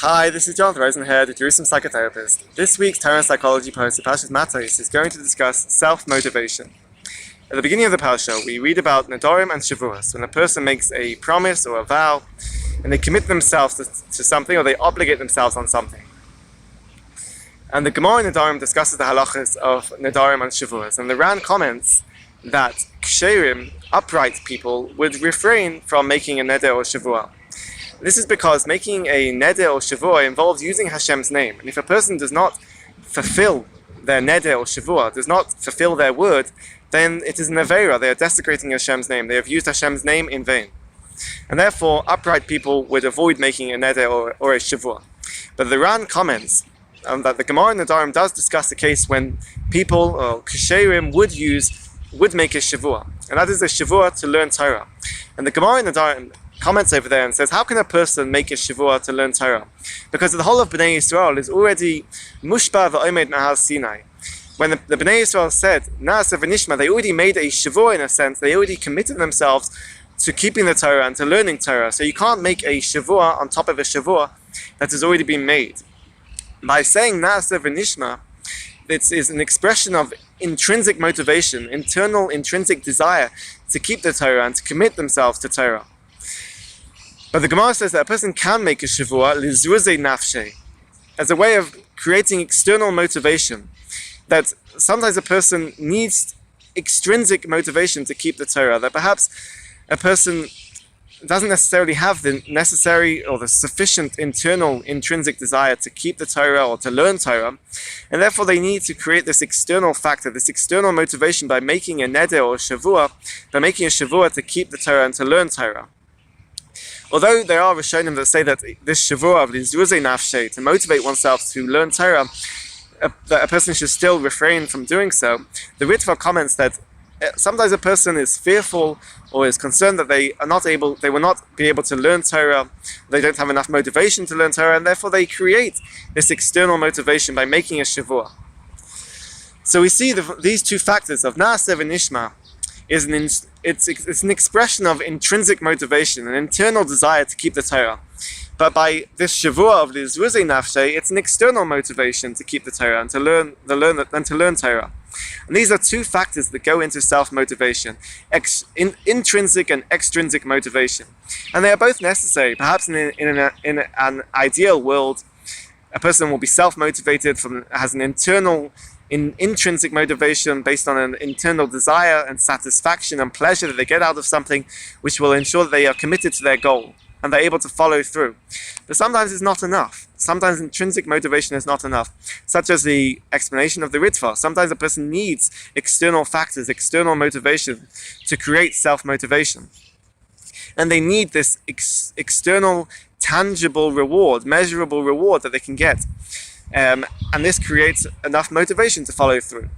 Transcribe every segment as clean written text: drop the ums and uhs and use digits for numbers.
Hi, this is Jonathan Rosenhead, a Jerusalem psychotherapist. This week's Torah and Psychology post, Matos, is going to discuss self-motivation. At the beginning of the Parsha, we read about Nedarim and Shavuos, when a person makes a promise or a vow, and they commit themselves to something, or they obligate themselves on something. And the Gemara in Nedarim discusses the halachas of Nedarim and Shavuos, and the Ran comments that ksherim, upright people, would refrain from making a neder or shavua. This is because making a neder or shavua involves using Hashem's name, and if a person does not fulfill their neder or shavua, does not fulfill their word, then it is an aveira. They are desecrating Hashem's name. They have used Hashem's name in vain, and therefore upright people would avoid making a neder or a shavua. But the Ran comments that the Gemara in Nedarim does discuss a case when people or ksherim would make a shavua, and that is a shavua to learn Torah. And the Gemara in Nedarim comments over there and says, how can a person make a shavua to learn Torah? Because the whole of Bnei Yisrael is already mushba v'omed nahal Sinai. When the Bnei Yisrael said na'aseh v'nishma, they already made a shavua in a sense. They already committed themselves to keeping the Torah and to learning Torah. So you can't make a shavua on top of a shavua that has already been made. By saying na'aseh v'nishma, it is an expression of intrinsic motivation, internal intrinsic desire to keep the Torah and to commit themselves to Torah. But the Gemara says that a person can make a shavua lizruzei nafshe, as a way of creating external motivation. That sometimes a person needs extrinsic motivation to keep the Torah. That perhaps a person doesn't necessarily have the necessary or the sufficient internal intrinsic desire to keep the Torah or to learn Torah, and therefore they need to create this external factor, this external motivation by making a neder or shavua, by making a shavua to keep the Torah and to learn Torah. Although there are Rishonim that say that this shavua of lizruzei nafshe, to motivate oneself to learn Torah, that a person should still refrain from doing so, the Ritva comments that sometimes a person is fearful or is concerned that they will not be able to learn Torah, they don't have enough motivation to learn Torah, and therefore they create this external motivation by making a shavua. So we see these two factors of na'aseh v'nishma it's an expression of intrinsic motivation, an internal desire to keep the Torah. But by this shavua of lizruzei nafshe, it's an external motivation to keep the Torah and to learn Torah. And these are two factors that go into self-motivation, intrinsic and extrinsic motivation. And they are both necessary. Perhaps in an ideal world, a person will be self-motivated, has an intrinsic motivation based on an internal desire and satisfaction and pleasure that they get out of something, which will ensure that they are committed to their goal and they're able to follow through. But sometimes it's not enough. Sometimes intrinsic motivation is not enough, such as the explanation of the Ritva. Sometimes a person needs external factors, external motivation to create self-motivation. And they need this external, tangible reward, measurable reward that they can get. And this creates enough motivation to follow through.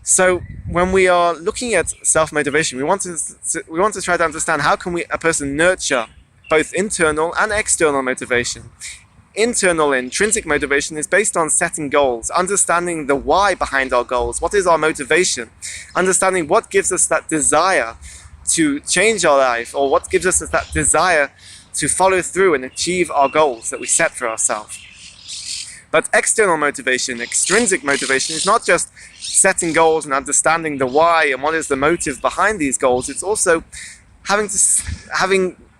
So when we are looking at self-motivation, we want to try to understand how can a person nurture both internal and external motivation. Internal, intrinsic motivation is based on setting goals, understanding the why behind our goals, what is our motivation, understanding what gives us that desire to change our life, or what gives us that desire to follow through and achieve our goals that we set for ourselves. But external motivation, extrinsic motivation, is not just setting goals and understanding the why and what is the motive behind these goals. It's also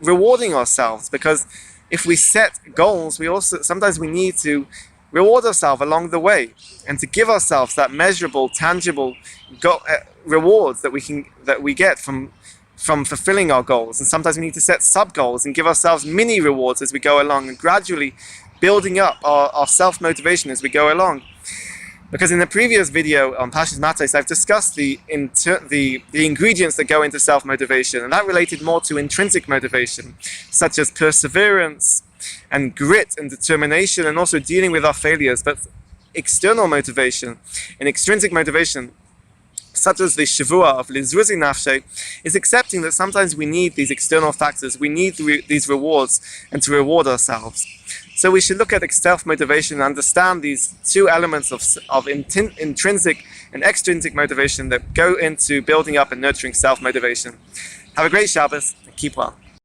rewarding ourselves, because if we set goals, sometimes we need to reward ourselves along the way and to give ourselves that measurable, tangible rewards that we get from fulfilling our goals. And sometimes we need to set sub-goals and give ourselves mini rewards as we go along, and gradually building up our self-motivation as we go along. Because in the previous video on Parshas Matos, I've discussed the ingredients that go into self-motivation, and that related more to intrinsic motivation, such as perseverance and grit and determination, and also dealing with our failures. But external motivation and extrinsic motivation, such as the shavua of lizruzei nafshe, is accepting that sometimes we need these external factors, we need these rewards, and to reward ourselves. So we should look at self-motivation and understand these two elements of intrinsic and extrinsic motivation that go into building up and nurturing self-motivation. Have a great Shabbos and keep well.